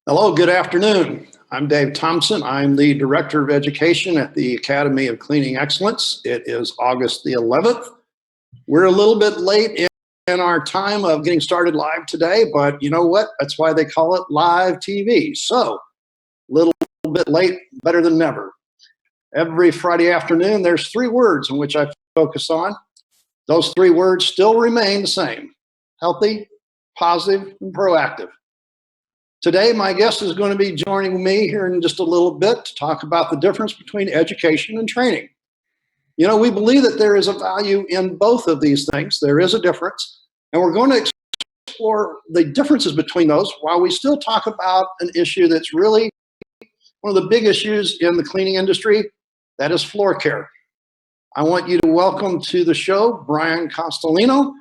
Hello, good afternoon. I'm Dave Thompson. I'm the Director of Education at the Academy of Cleaning Excellence. It is August the 11th. We're a little bit late in our time of getting started live today, but you know what? That's why they call it live TV. So, a little bit late, better than never. Every Friday afternoon, there's three words in which I focus on. Those three words still remain the same: healthy, positive, and proactive. Today, my guest is going to be joining me here in just a little bit to talk about the difference between education and training. You know, we believe that there is a value in both of these things. There is a difference, and we're going to explore the differences between those while we still talk about an issue that's really one of the big issues in the cleaning industry, that is floor care. I want you to welcome to the show Brian Consolino.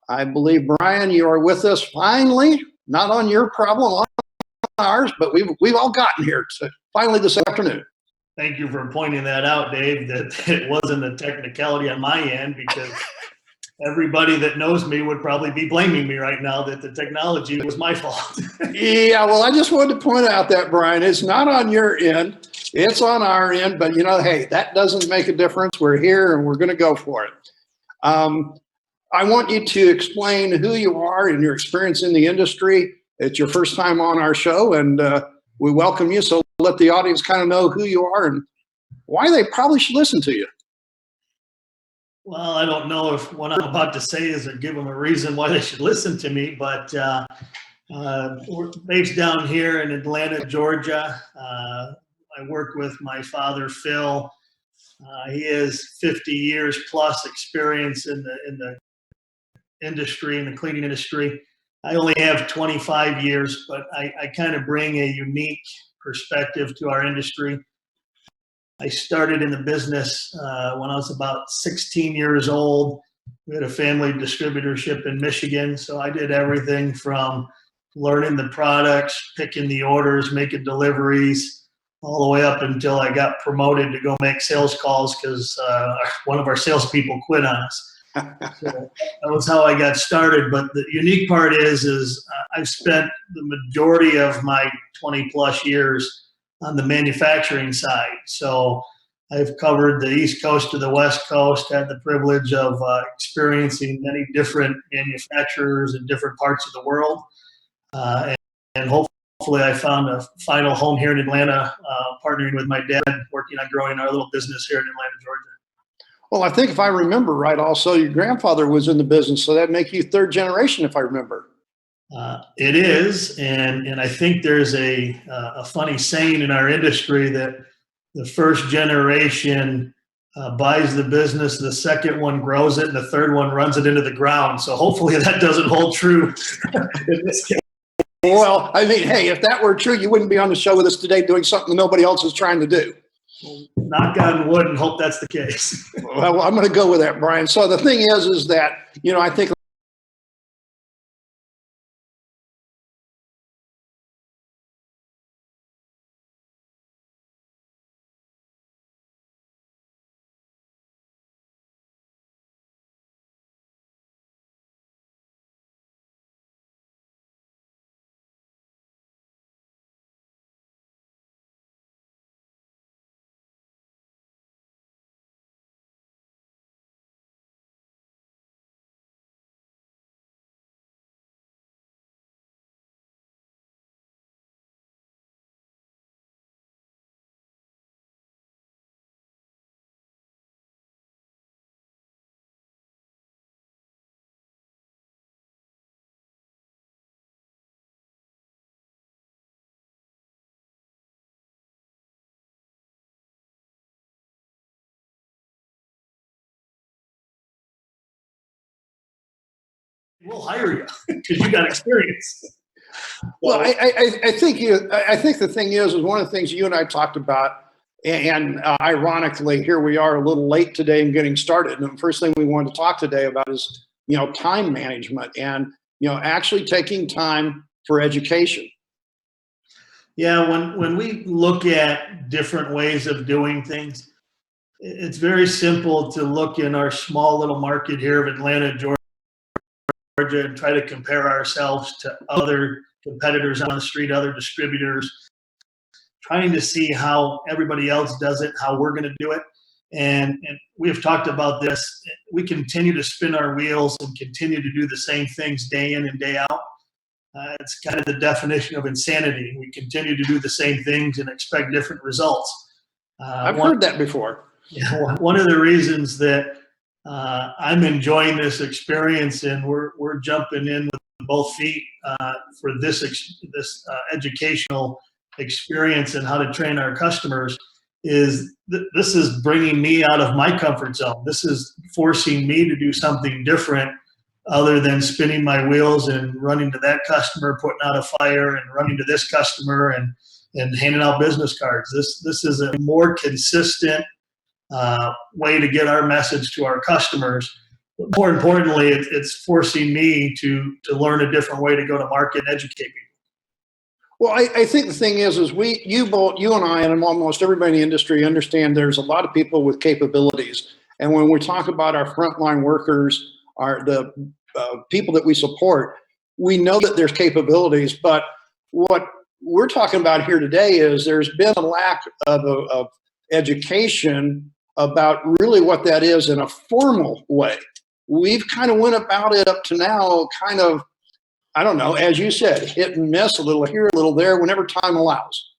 I believe, Brian, you are with us finally, not on your problem, on ours, but we've all gotten here finally this afternoon. Thank you for pointing that out, Dave, that it wasn't a technicality on my end, because everybody that knows me would probably be blaming me right now that the technology was my fault. Yeah, well, I just wanted to point out that, Brian, it's not on your end, it's on our end, but you know, hey, that doesn't make a difference. We're here and we're going to go for it. I want you to explain who you are and your experience in the industry. It's your first time on our show, and we welcome you. So let the audience kind of know who you are and why they probably should listen to you. Well, I don't know if what I'm about to say is to give them a reason why they should listen to me, but we're based down here in Atlanta, Georgia. I work with my father, Phil. He has 50 years plus experience in the industry, in the cleaning industry. I only have 25 years, but I kind of bring a unique perspective to our industry. I started in the business when I was about 16 years old. We had a family distributorship in Michigan, so I did everything from learning the products, picking the orders, making deliveries, all the way up until I got promoted to go make sales calls because one of our salespeople quit on us. So that was how I got started. But the unique part is I've spent the majority of my 20 plus years on the manufacturing side. So I've covered the East Coast to the West Coast, had the privilege of experiencing many different manufacturers in different parts of the world. And hopefully I found a final home here in Atlanta, partnering with my dad, working on growing our little business here in Atlanta, Georgia. Well, I think if I remember right, also your grandfather was in the business, so that makes you third generation, if I remember. It is, and I think there's a funny saying in our industry that the first generation buys the business, the second one grows it, and the third one runs it into the ground. So hopefully that doesn't hold true in this case. Well, I mean, hey, if that were true, you wouldn't be on the show with us today doing something nobody else is trying to do. Knock on wood and hope that's the case. Well, I'm going to go with that, Brian. So the thing is that, you know, I think We'll hire you because you got experience. Well, I think the thing is one of the things you and I talked about, and ironically, here we are a little late today in getting started. And the first thing we wanted to talk today about is, you know, time management and, you know, actually taking time for education. Yeah, when we look at different ways of doing things, it's very simple to look in our small little market here of Atlanta, Georgia, and try to compare ourselves to other competitors on the street, other distributors, trying to see how everybody else does it, how we're going to do it. And we have talked about this. We continue to spin our wheels and continue to do the same things day in and day out. It's kind of the definition of insanity. We continue to do the same things and expect different results. I've heard that before. Yeah, one of the reasons that I'm enjoying this experience and we're jumping in with both feet for this educational experience and how to train our customers is this is bringing me out of my comfort zone. This is forcing me to do something different other than spinning my wheels and running to that customer, putting out a fire, and running to this customer and handing out business cards. This is a more consistent way to get our message to our customers. But more importantly, it's forcing me to learn a different way to go to market and educate people. Well, I think the thing is you and I and almost everybody in the industry understand there's a lot of people with capabilities. And when we talk about our frontline workers, the people that we support, we know that there's capabilities. But what we're talking about here today is there's been a lack of education about really what that is in a formal way. We've kind of went about it up to now kind of, I don't know, as you said, hit and miss, a little here, a little there, whenever time allows.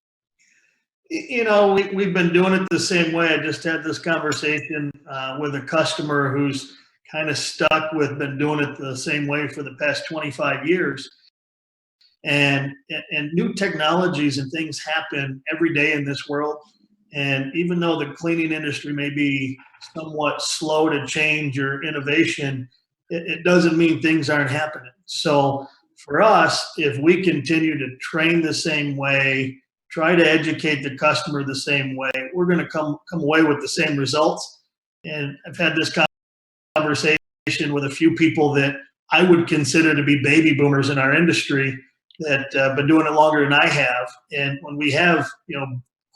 You know, we've been doing it the same way. I just had this conversation with a customer who's kind of stuck with been doing it the same way for the past 25 years. And new technologies and things happen every day in this world. And even though the cleaning industry may be somewhat slow to change or innovation, it doesn't mean things aren't happening. So for us, if we continue to train the same way, try to educate the customer the same way, we're going to come away with the same results. And I've had this conversation with a few people that I would consider to be baby boomers in our industry that have been doing it longer than I have. And when we have,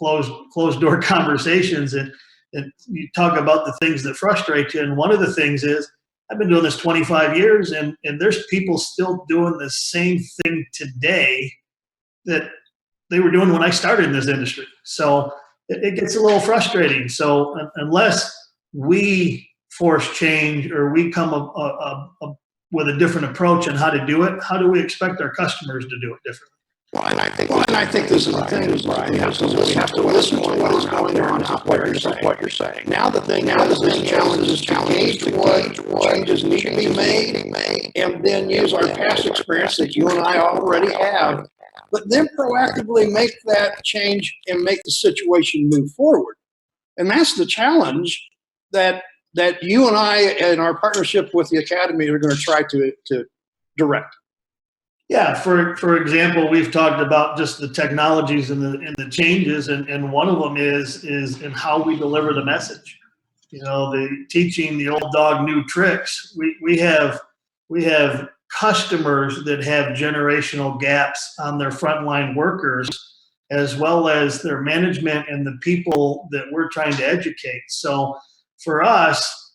closed door conversations and you talk about the things that frustrate you, and one of the things is, I've been doing this 25 years and there's people still doing the same thing today that they were doing when I started in this industry. So it gets a little frustrating. So unless we force change or we come up with a different approach on how to do it, how do we expect our customers to do it differently? Well, and I think this is the thing, Brian, we have to listen to what is going on, not what you're saying. Now the challenge is to gauge what changes need to be made, and then use our past experience that you and I already have, but then proactively make that change and make the situation move forward. And that's the challenge that you and I, in our partnership with the Academy, are going to try to direct. Yeah, for example, we've talked about just the technologies and the changes, and one of them is in how we deliver the message. The teaching the old dog new tricks. We have customers that have generational gaps on their frontline workers, as well as their management and the people that we're trying to educate. So for us,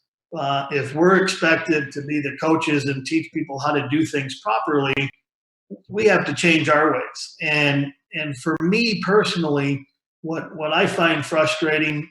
if we're expected to be the coaches and teach people how to do things properly, we have to change our ways. And for me personally, what I find frustrating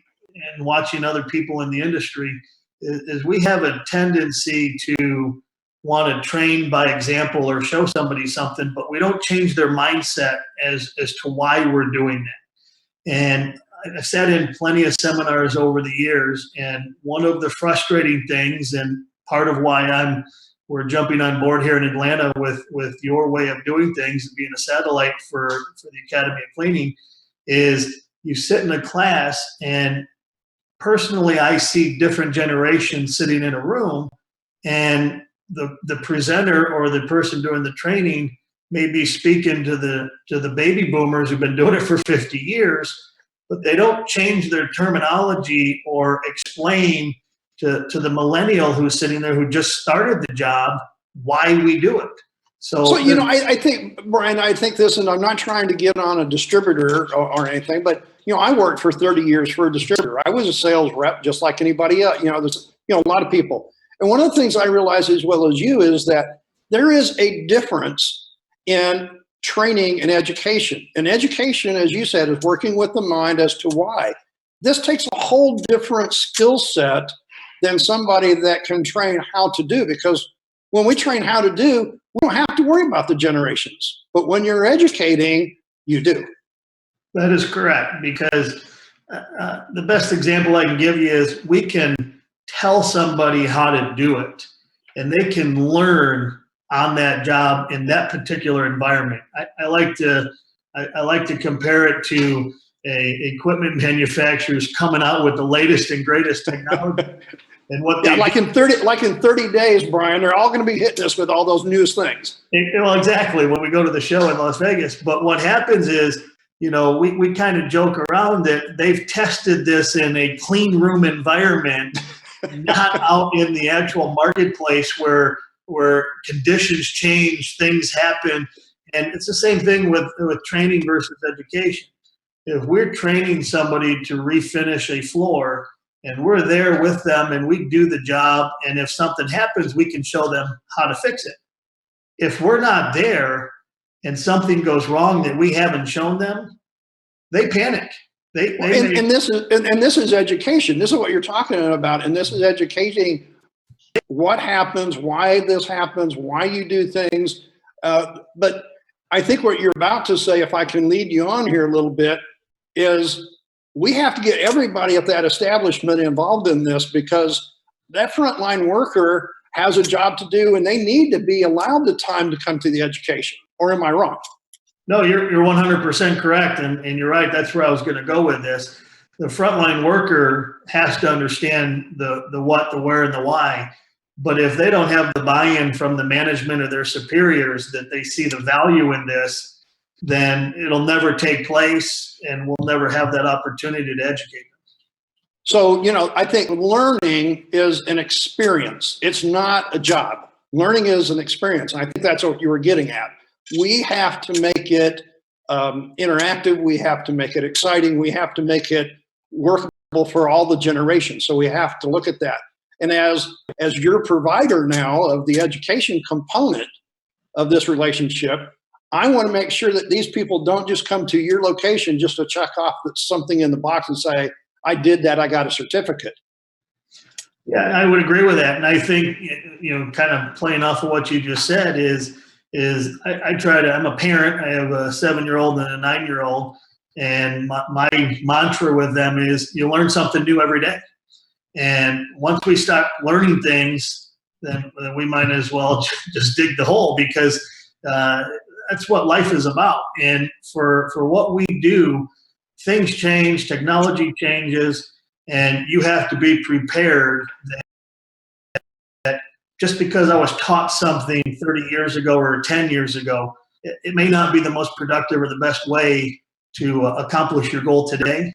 in watching other people in the industry is we have a tendency to want to train by example or show somebody something, but we don't change their mindset as to why we're doing that. And I've sat in plenty of seminars over the years, and one of the frustrating things, and part of why we're jumping on board here in Atlanta with your way of doing things and being a satellite for the Academy of Cleaning, is you sit in a class, and personally I see different generations sitting in a room, and the presenter or the person doing the training may be speaking to the baby boomers who've been doing it for 50 years, but they don't change their terminology or explain to the millennial who's sitting there who just started the job why we do it. So I think, Brian, this, and I'm not trying to get on a distributor or anything, but I worked for 30 years for a distributor. I was a sales rep just like anybody else. There's a lot of people. And one of the things I realize as well as you is that there is a difference in training and education. And education, as you said, is working with the mind as to why. This takes a whole different skill set than somebody that can train how to do, because when we train how to do, we don't have to worry about the generations. But when you're educating, you do. That is correct, because the best example I can give you is we can tell somebody how to do it, and they can learn on that job in that particular environment. I like to compare it to equipment manufacturers coming out with the latest and greatest technology. And what they like in 30 days, Brian, they're all going to be hitting us with all those newest things. Well, exactly, when we go to the show in Las Vegas. But what happens is, we kind of joke around that they've tested this in a clean room environment, not out in the actual marketplace where conditions change, things happen. And it's the same thing with training versus education. If we're training somebody to refinish a floor, and we're there with them and we do the job, and if something happens, we can show them how to fix it. If we're not there and something goes wrong that we haven't shown them, they panic. And this is education. This is what you're talking about, and this is educating what happens, why this happens, why you do things. But I think what you're about to say, if I can lead you on here a little bit, is we have to get everybody at that establishment involved in this, because that frontline worker has a job to do, and they need to be allowed the time to come to the education. Or am I wrong? No, you're 100% correct, and you're right. That's where I was going to go with this. The frontline worker has to understand the what, the where, and the why. But if they don't have the buy-in from the management or their superiors that they see the value in this, then it'll never take place, and we'll never have that opportunity to educate them. So, I think learning is an experience. It's not a job. Learning is an experience. And I think that's what you were getting at. We have to make it interactive. We have to make it exciting. We have to make it workable for all the generations. So we have to look at that. And as your provider now of the education component of this relationship, I want to make sure that these people don't just come to your location just to check off something in the box and say, I did that, I got a certificate. Yeah, I would agree with that. And I think, kind of playing off of what you just said is I try to, I'm a parent, I have a 7-year-old and a 9-year-old, and my mantra with them is you learn something new every day. And once we start learning things, then we might as well just dig the hole, because that's what life is about. And for what we do, things change, technology changes, and you have to be prepared that just because I was taught something 30 years ago or 10 years ago, it may not be the most productive or the best way to accomplish your goal today.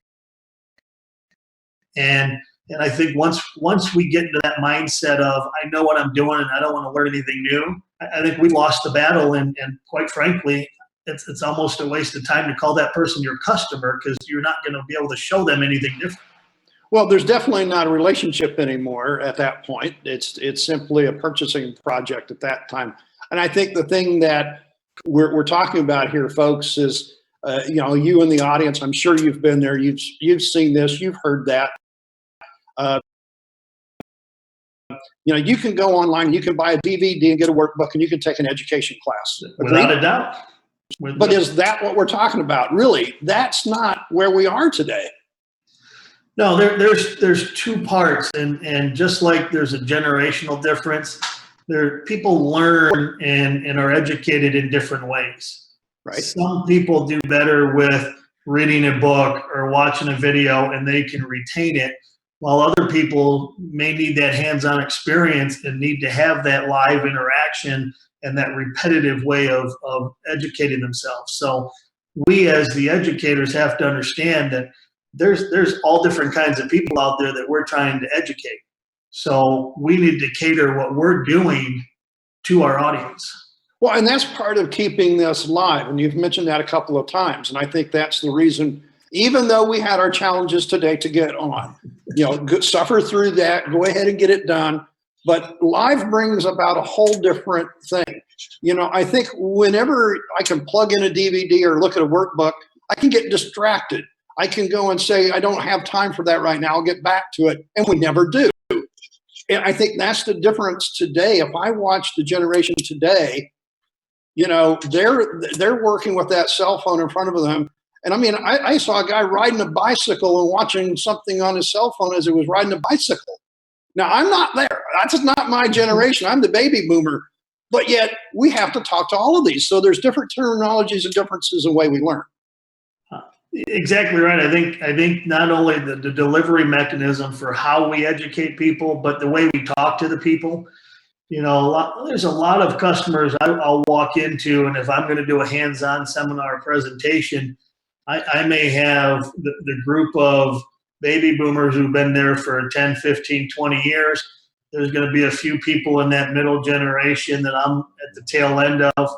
And I think once we get into that mindset of, I know what I'm doing and I don't want to learn anything new, I think we lost the battle. And quite frankly, it's almost a waste of time to call that person your customer, because you're not going to be able to show them anything different. Well, there's definitely not a relationship anymore at that point. It's simply a purchasing project at that time. And I think the thing that we're talking about here, folks, is you in the audience, I'm sure you've been there, you've seen this, you've heard that. You can go online, you can buy a DVD and get a workbook, and you can take an education class. Without a doubt. But is that what we're talking about? Really, that's not where we are today. No, there's two parts, and just like there's a generational difference, people learn and are educated in different ways. Right. Some people do better with reading a book or watching a video, and they can retain it, while other people may need that hands-on experience and need to have that live interaction and that repetitive way of educating themselves. So we as the educators have to understand that there's all different kinds of people out there that we're trying to educate. So we need to cater what we're doing to our audience. Well, and that's part of keeping this live. And you've mentioned that a couple of times. And I think that's the reason, even though we had our challenges today to get on, suffer through that, go ahead and get it done. But live brings about a whole different thing. You know, I think whenever I can plug in a DVD or look at a workbook, I can get distracted. I can go and say, I don't have time for that right now. I'll get back to it. And we never do. And I think that's the difference today. If I watch the generation today, you know, they're working with that cell phone in front of them. And I mean, I saw a guy riding a bicycle and watching something on his cell phone as he was riding a bicycle. Now, I'm not there. That's not my generation. I'm the baby boomer. But yet we have to talk to all of these. So there's different terminologies and differences in the way we learn. Exactly right. I think not only the delivery mechanism for how we educate people, but the way we talk to the people. You know, there's a lot of customers I'll walk into, and if I'm going to do a hands-on seminar presentation, I may have the group of baby boomers who've been there for 10, 15, 20 years. There's going to be a few people in that middle generation that I'm at the tail end of.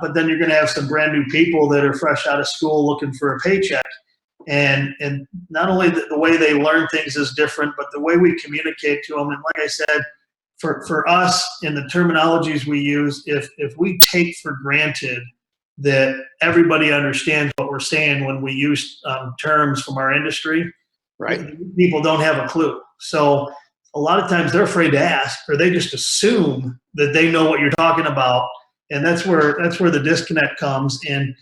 But then you're going to have some brand new people that are fresh out of school looking for a paycheck. And not only the way they learn things is different, but the way we communicate to them. And like I said, for us in the terminologies we use, if we take for granted that everybody understands what we're saying when we use terms from our industry, right? People don't have a clue. So a lot of times they're afraid to ask, or they just assume that they know what you're talking about. And that's where the disconnect comes. And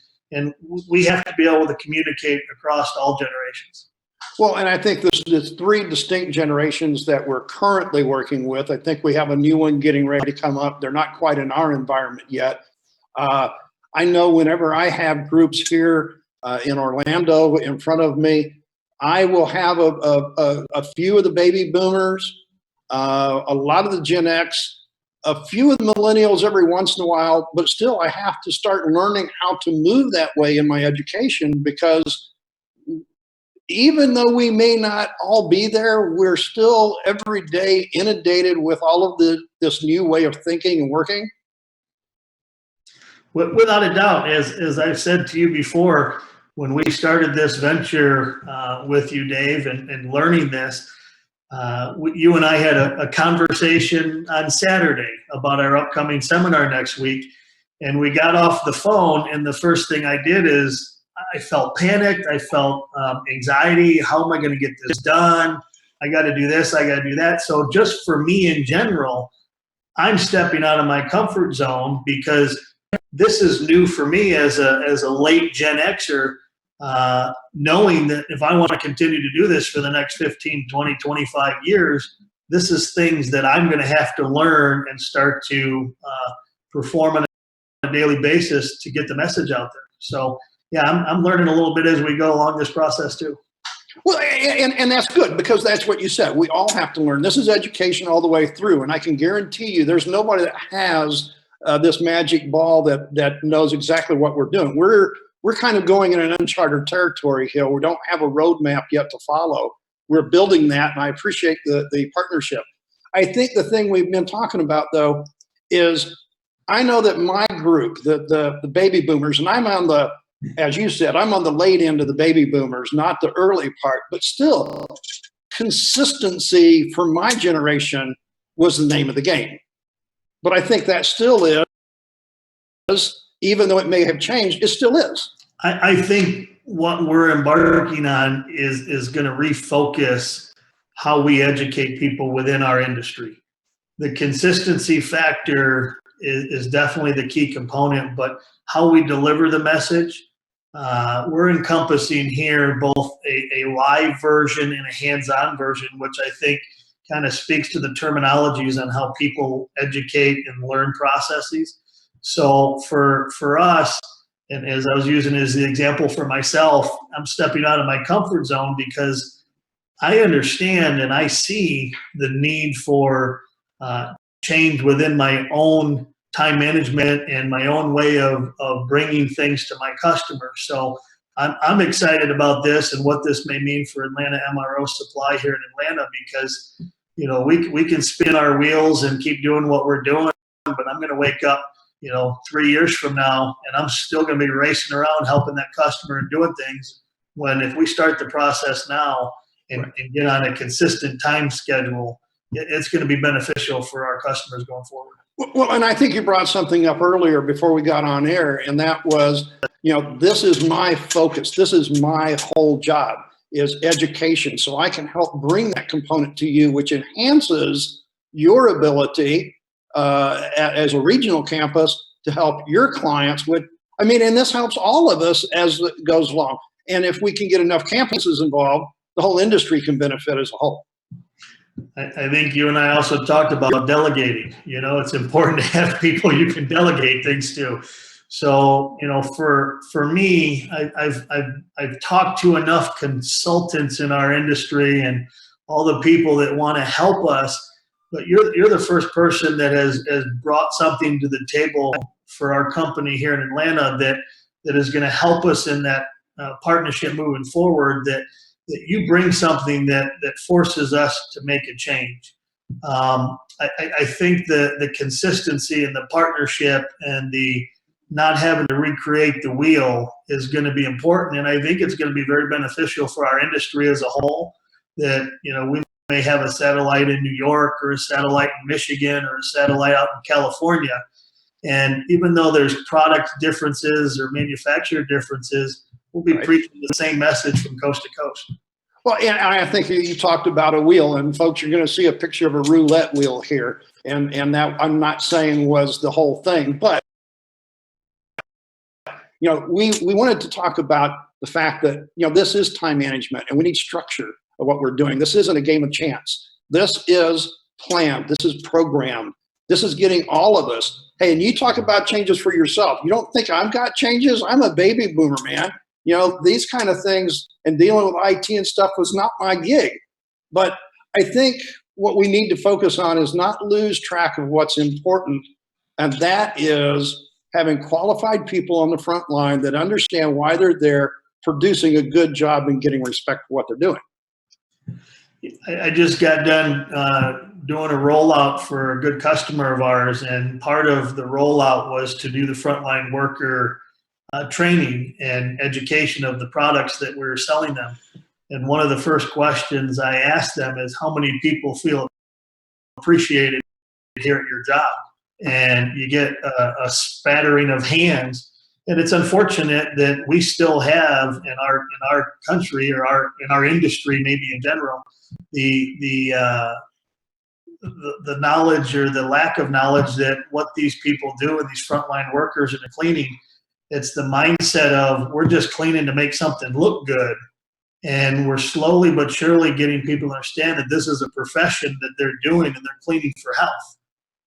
we have to be able to communicate across all generations. Well, and I think there's three distinct generations that we're currently working with. I think we have a new one getting ready to come up. They're not quite in our environment yet. I know whenever I have groups here in Orlando in front of me, I will have a few of the baby boomers, a lot of the Gen X, a few of the millennials every once in a while, but still I have to start learning how to move that way in my education, because even though we may not all be there, we're still every day inundated with all of this new way of thinking and working. Without a doubt, as I've said to you before, when we started this venture with you, Dave, and learning this, you and I had a conversation on Saturday about our upcoming seminar next week, and we got off the phone, and the first thing I did is I felt panicked. I felt anxiety. How am I going to get this done? I got to do this. I got to do that. So just for me in general, I'm stepping out of my comfort zone, because this is new for me as a late Gen Xer, knowing that if I want to continue to do this for the next 15, 20, 25 years, this is things that I'm going to have to learn and start to perform on a daily basis to get the message out there. So yeah, I'm learning a little bit as we go along this process too. Well, and that's good, because that's what you said. We all have to learn. This is education all the way through. And I can guarantee you there's nobody that has this magic ball that knows exactly what we're doing. We're kind of going in an uncharted territory here. We don't have a roadmap yet to follow. We're building that, and I appreciate the partnership. I think the thing we've been talking about, though, is I know that my group, the baby boomers, and I'm on the, as you said, I'm on the late end of the baby boomers, not the early part, but still, consistency for my generation was the name of the game. But I think that still is, even though it may have changed, it still is. I think what we're embarking on is going to refocus how we educate people within our industry. The consistency factor is definitely the key component, but how we deliver the message, we're encompassing here both a live version and a hands-on version, which I think kind of speaks to the terminologies on how people educate and learn processes. So for us, and as I was using as the example for myself, I'm stepping out of my comfort zone because I understand and I see the need for change within my own time management and my own way of bringing things to my customers. So I'm excited about this and what this may mean for Atlanta MRO Supply here in Atlanta, because you know we can spin our wheels and keep doing what we're doing, but I'm going to wake up 3 years from now and I'm still going to be racing around helping that customer and doing things, when if we start the process now and get on a consistent time schedule, it's going to be beneficial for our customers going forward. Well, and I think you brought something up earlier before we got on air, and that was, this is my focus. This is my whole job, is education. So I can help bring that component to you, which enhances your ability as a regional campus to help your clients with, and this helps all of us as it goes along. And if we can get enough campuses involved, the whole industry can benefit as a whole. I think you and I also talked about delegating. It's important to have people you can delegate things to. So, for me, I've talked to enough consultants in our industry and all the people that want to help us, but you're the first person that has brought something to the table for our company here in Atlanta that is going to help us in that partnership moving forward, that you bring something that forces us to make a change. I think the consistency and the partnership and the not having to recreate the wheel is going to be important. And I think it's going to be very beneficial for our industry as a whole, that, we may have a satellite in New York or a satellite in Michigan or a satellite out in California. And even though there's product differences or manufacturer differences, we'll be preaching the same message from coast to coast. Well, and I think you talked about a wheel, and folks, you're going to see a picture of a roulette wheel here. And that, I'm not saying was the whole thing, but we wanted to talk about the fact that, this is time management and we need structure of what we're doing. This isn't a game of chance. This is planned. This is programmed. This is getting all of us. Hey, and you talk about changes for yourself. You don't think I've got changes? I'm a baby boomer, man. These kind of things and dealing with IT and stuff was not my gig. But I think what we need to focus on is not lose track of what's important. And that is having qualified people on the front line that understand why they're there, producing a good job and getting respect for what they're doing. I just got done doing a rollout for a good customer of ours, and part of the rollout was to do the frontline worker training and education of the products that we were selling them. And one of the first questions I asked them is, how many people feel appreciated here at your job? And you get a spattering of hands. And it's unfortunate that we still have in our country, or in our industry, maybe in general, the knowledge or the lack of knowledge that what these people do, and these frontline workers in the cleaning, it's the mindset of, we're just cleaning to make something look good. And we're slowly but surely getting people to understand that this is a profession that they're doing, and they're cleaning for health.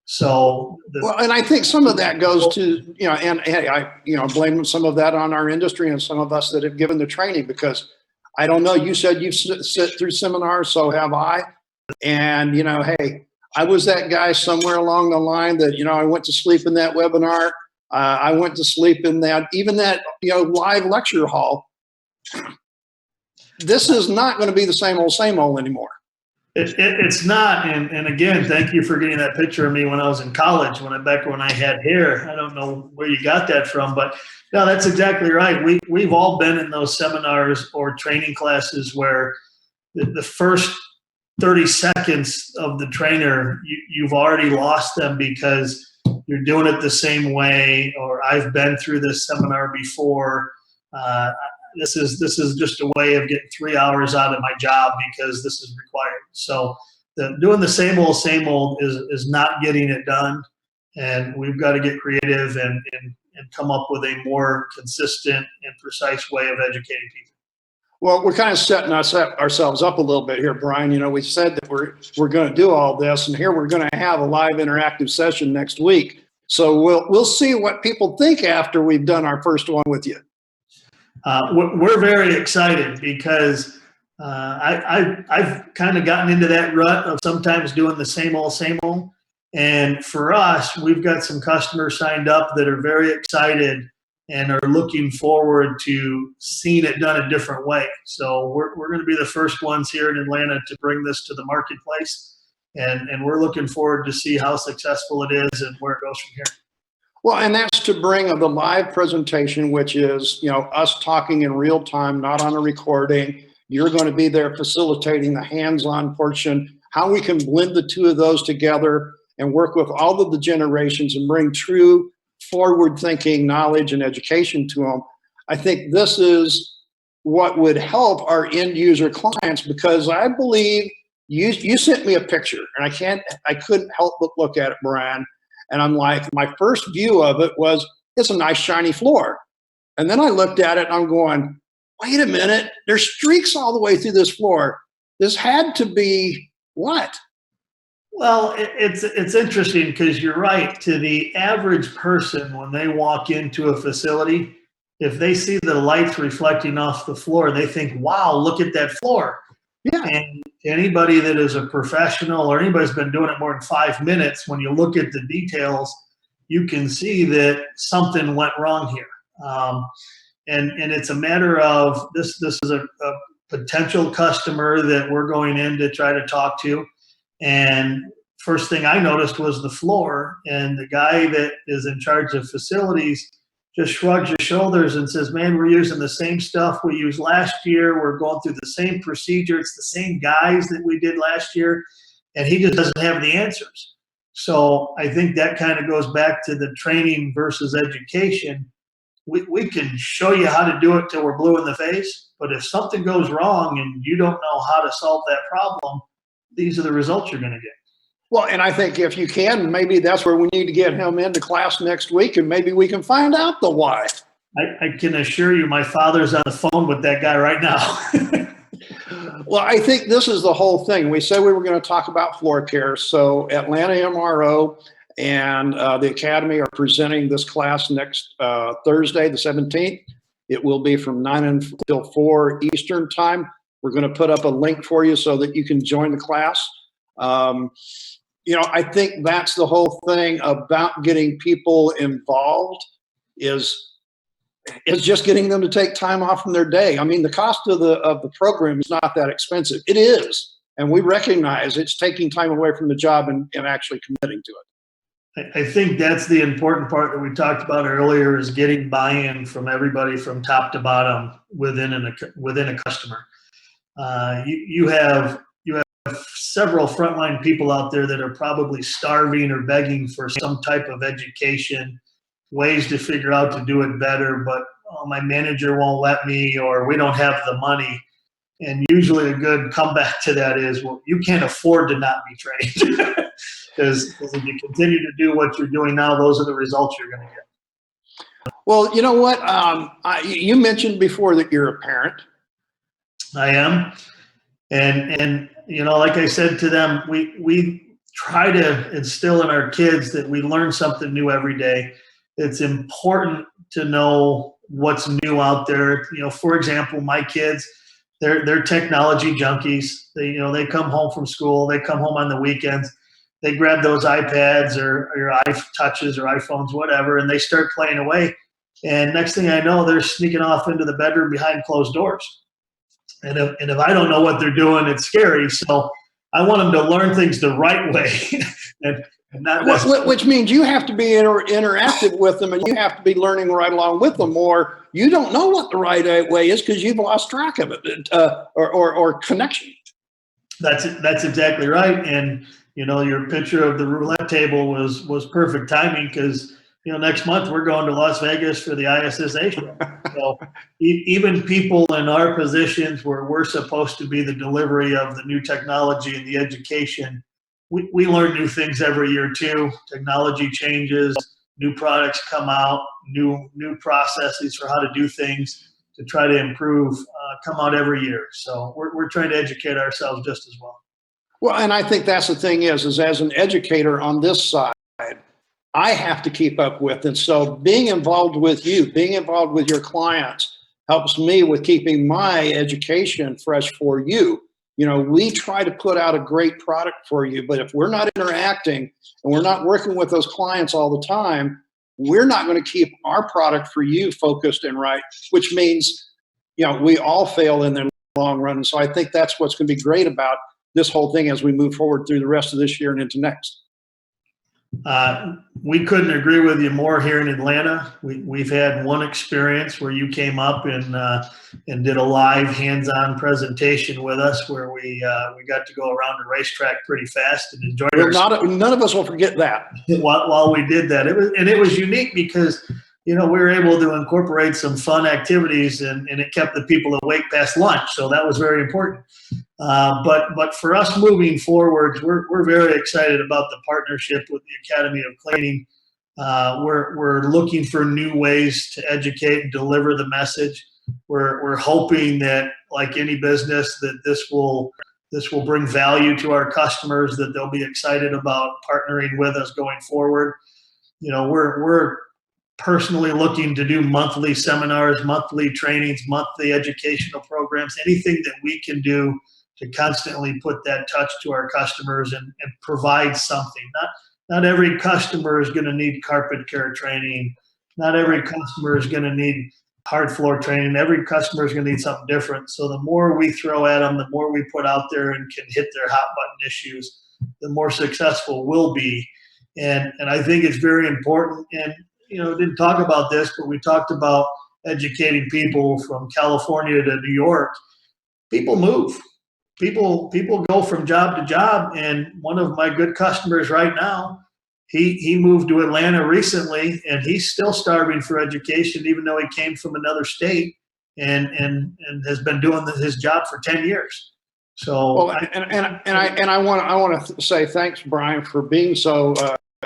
So, and I think some of that goes to, and I blame some of that on our industry and some of us that have given the training, because I don't know, you said you've sit through seminars, so have I. And, hey, I was that guy somewhere along the line that, I went to sleep in that webinar. I went to sleep in that, even that, live lecture hall. This is not going to be the same old anymore. It's not. And again, thank you for getting that picture of me when I was in college, back when I had hair. I don't know where you got that from, but no, that's exactly right. We've all been in those seminars or training classes where the first 30 seconds of the trainer, you've already lost them because you're doing it the same way, or I've been through this seminar before. This is just a way of getting 3 hours out of my job because this is required. So doing the same old is not getting it done. And we've got to get creative and come up with a more consistent and precise way of educating people. Well, we're kind of setting ourselves up a little bit here, Brian. We said that we're going to do all this, and here we're going to have a live interactive session next week. So we'll see what people think after we've done our first one with you. We're very excited because I've kind of gotten into that rut of sometimes doing the same old. And for us, we've got some customers signed up that are very excited and are looking forward to seeing it done a different way. So we're going to be the first ones here in Atlanta to bring this to the marketplace. And we're looking forward to see how successful it is and where it goes from here. Well, and that's to bring the live presentation, which is, us talking in real time, not on a recording. You're going to be there facilitating the hands-on portion, how we can blend the two of those together and work with all of the generations and bring true forward-thinking knowledge and education to them. I think this is what would help our end user clients, because I believe you sent me a picture and I couldn't help but look at it, Brian. And I'm like, my first view of it was, it's a nice shiny floor. And then I looked at it and I'm going, wait a minute, there's streaks all the way through this floor. This had to be what? Well, it's interesting because you're right. To the average person, when they walk into a facility, if they see the lights reflecting off the floor, they think, wow, look at that floor. Yeah. And anybody that is a professional or anybody's been doing it more than 5 minutes, when you look at the details, you can see that something went wrong here. And it's a matter of this is a potential customer that we're going in to try to talk to. And first thing I noticed was the floor, and the guy that is in charge of facilities just shrugs his shoulders and says, man, we're using the same stuff we used last year. We're going through the same procedure. It's the same guys that we did last year. And he just doesn't have the answers. So I think that kind of goes back to the training versus education. We can show you how to do it till we're blue in the face. But if something goes wrong and you don't know how to solve that problem, these are the results you're going to get. Well, and I think if you can, maybe that's where we need to get him into class next week, and maybe we can find out the why. I can assure you my father's on the phone with that guy right now. Well, I think this is the whole thing. We said we were going to talk about floor care. So Atlanta MRO and the Academy are presenting this class next Thursday, the 17th. It will be from 9 until 4 Eastern time. We're going to put up a link for you so that you can join the class. You know, I think that's the whole thing about getting people involved is just getting them to take time off from their day. I mean, the cost of the program is not that expensive. It is, and we recognize it's taking time away from the job and actually committing to it. I think that's the important part that we talked about earlier, is getting buy-in from everybody from top to bottom within a customer. You have several frontline people out there that are probably starving or begging for some type of education, ways to figure out to do it better, but my manager won't let me, or we don't have the money. And usually a good comeback to that is, well, you can't afford to not be trained. Because if you continue to do what you're doing now, those are the results you're going to get. Well, you know what? You mentioned before that you're a parent. I am. And you know, like I said to them, we try to instill in our kids that we learn something new every day. It's important to know what's new out there. You know, for example, my kids, they're technology junkies. They come home from school, they come home on the weekends, they grab those iPads or iTouches or iPhones, whatever, and they start playing away. And next thing I know, they're sneaking off into the bedroom behind closed doors. And if I don't know what they're doing, it's scary. So I want them to learn things the right way, and not which means you have to be interactive with them, and you have to be learning right along with them, or you don't know what the right way is because you've lost track of it or connection. That's exactly right. And you know, your picture of the roulette table was perfect timing, because next month we're going to Las Vegas for the ISSA show. So even people in our positions where we're supposed to be the delivery of the new technology and the education, we learn new things every year too. Technology changes, new products come out, new processes for how to do things to try to improve come out every year. So we're trying to educate ourselves just as well. Well, and I think that's the thing is as an educator on this side, I have to keep up with. And so being involved with you, being involved with your clients helps me with keeping my education fresh for you. We try to put out a great product for you, but if we're not interacting and we're not working with those clients all the time, we're not going to keep our product for you focused and right, which means, we all fail in the long run. And so I think that's what's going to be great about this whole thing as we move forward through the rest of this year and into next. We couldn't agree with you more here in Atlanta. We've had one experience where you came up and did a live hands-on presentation with us where we got to go around the racetrack pretty fast and enjoyed ourselves. None of us will forget that. While we did that. It was unique because, we were able to incorporate some fun activities and it kept the people awake past lunch. So that was very important. But for us moving forward, we're very excited about the partnership with the Academy of Cleaning. We're looking for new ways to educate and deliver the message. We're hoping that, like any business, that this will bring value to our customers, that they'll be excited about partnering with us going forward. We're personally looking to do monthly seminars, monthly trainings, monthly educational programs, anything that we can do to constantly put that touch to our customers and provide something. Not every customer is going to need carpet care training. Not every customer is going to need hard floor training. Every customer is going to need something different. So the more we throw at them, the more we put out there and can hit their hot button issues, the more successful we'll be. And I think it's very important. And didn't talk about this, but we talked about educating people from California to New York. People move. People go from job to job. And one of my good customers right now, he moved to Atlanta recently, and he's still starving for education, even though he came from another state and has been doing his job for 10 years. So, well, I want to say thanks, Brian, for being so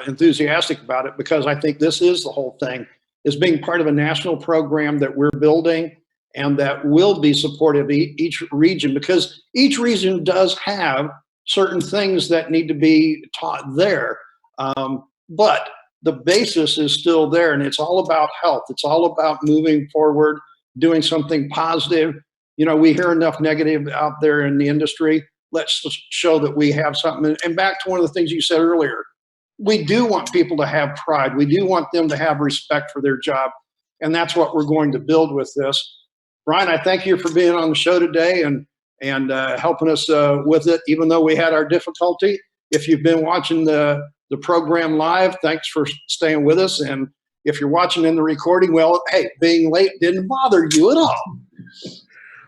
enthusiastic about it, because I think this is the whole thing, is being part of a national program that we're building and that will be supportive of each region, because each region does have certain things that need to be taught there. But the basis is still there, and it's all about health. It's all about moving forward, doing something positive. We hear enough negative out there in the industry. Let's show that we have something. And back to one of the things you said earlier, we do want people to have pride. We do want them to have respect for their job. And that's what we're going to build with this. Brian, I thank you for being on the show today and helping us with it, even though we had our difficulty. If you've been watching the program live, thanks for staying with us. And if you're watching in the recording, well, hey, being late didn't bother you at all.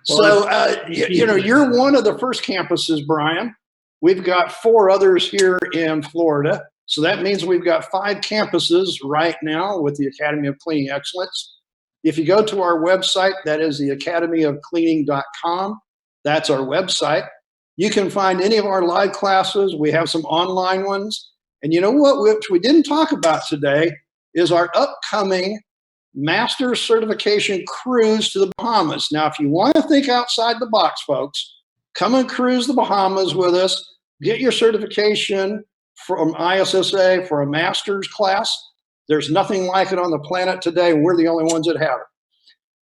So, you're one of the first campuses, Brian. We've got 4 others here in Florida. So that means we've got 5 campuses right now with the Academy of Cleaning Excellence. If you go to our website, that is the academyofcleaning.com. That's our website. You can find any of our live classes. We have some online ones. And you know what, which we didn't talk about today, is our upcoming Master's Certification Cruise to the Bahamas. Now, if you want to think outside the box, folks, come and cruise the Bahamas with us. Get your certification from ISSA for a master's class. There's nothing like it on the planet today, and we're the only ones that have it.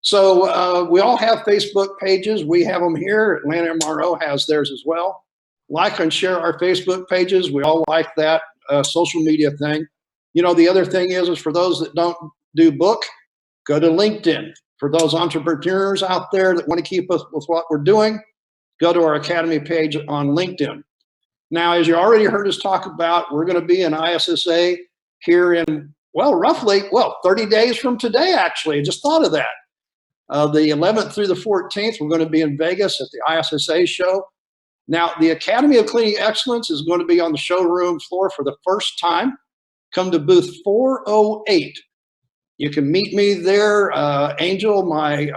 So we all have Facebook pages. We have them here. Atlanta MRO has theirs as well. Like and share our Facebook pages. We all like that social media thing. The other thing is for those that don't do book, go to LinkedIn. For those entrepreneurs out there that want to keep us with what we're doing, go to our Academy page on LinkedIn. Now, as you already heard us talk about, we're going to be in ISSA here in, roughly 30 days from today, actually. I just thought of that. The 11th through the 14th, we're going to be in Vegas at the ISSA show. Now, the Academy of Cleaning Excellence is going to be on the showroom floor for the first time. Come to booth 408. You can meet me there. Angel, my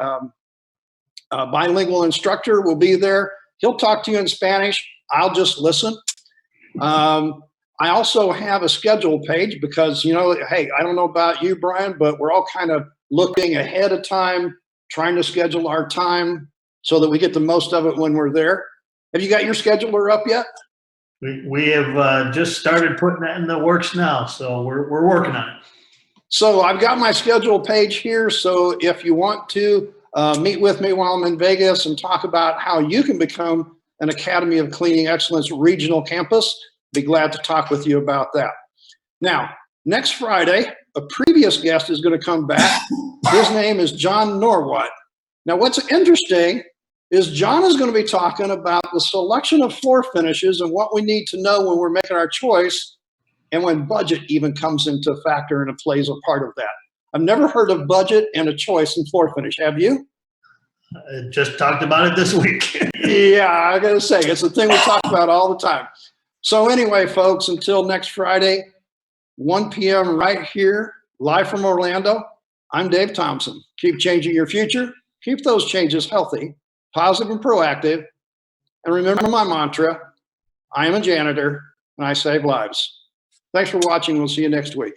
bilingual instructor, will be there. He'll talk to you in Spanish. I'll just listen. I also have a schedule page because, hey, I don't know about you, Brian, but we're all kind of looking ahead of time, trying to schedule our time so that we get the most of it when we're there. Have you got your scheduler up yet? We have just started putting that in the works now, so we're working on it. So I've got my schedule page here. So if you want to meet with me while I'm in Vegas and talk about how you can become an Academy of Cleaning Excellence regional campus, be glad to talk with you about that. Now, next Friday, a previous guest is going to come back. His name is John Norwatt. Now, what's interesting is John is going to be talking about the selection of floor finishes and what we need to know when we're making our choice and when budget even comes into a factor and it plays a part of that. I've never heard of budget and a choice in floor finish. Have you? I just talked about it this week. Yeah, I gotta say, it's the thing we talk about all the time. So anyway, folks, until next Friday, 1 p.m. right here, live from Orlando, I'm Dave Thompson. Keep changing your future. Keep those changes healthy, positive, and proactive. And remember my mantra, I am a janitor and I save lives. Thanks for watching. We'll see you next week.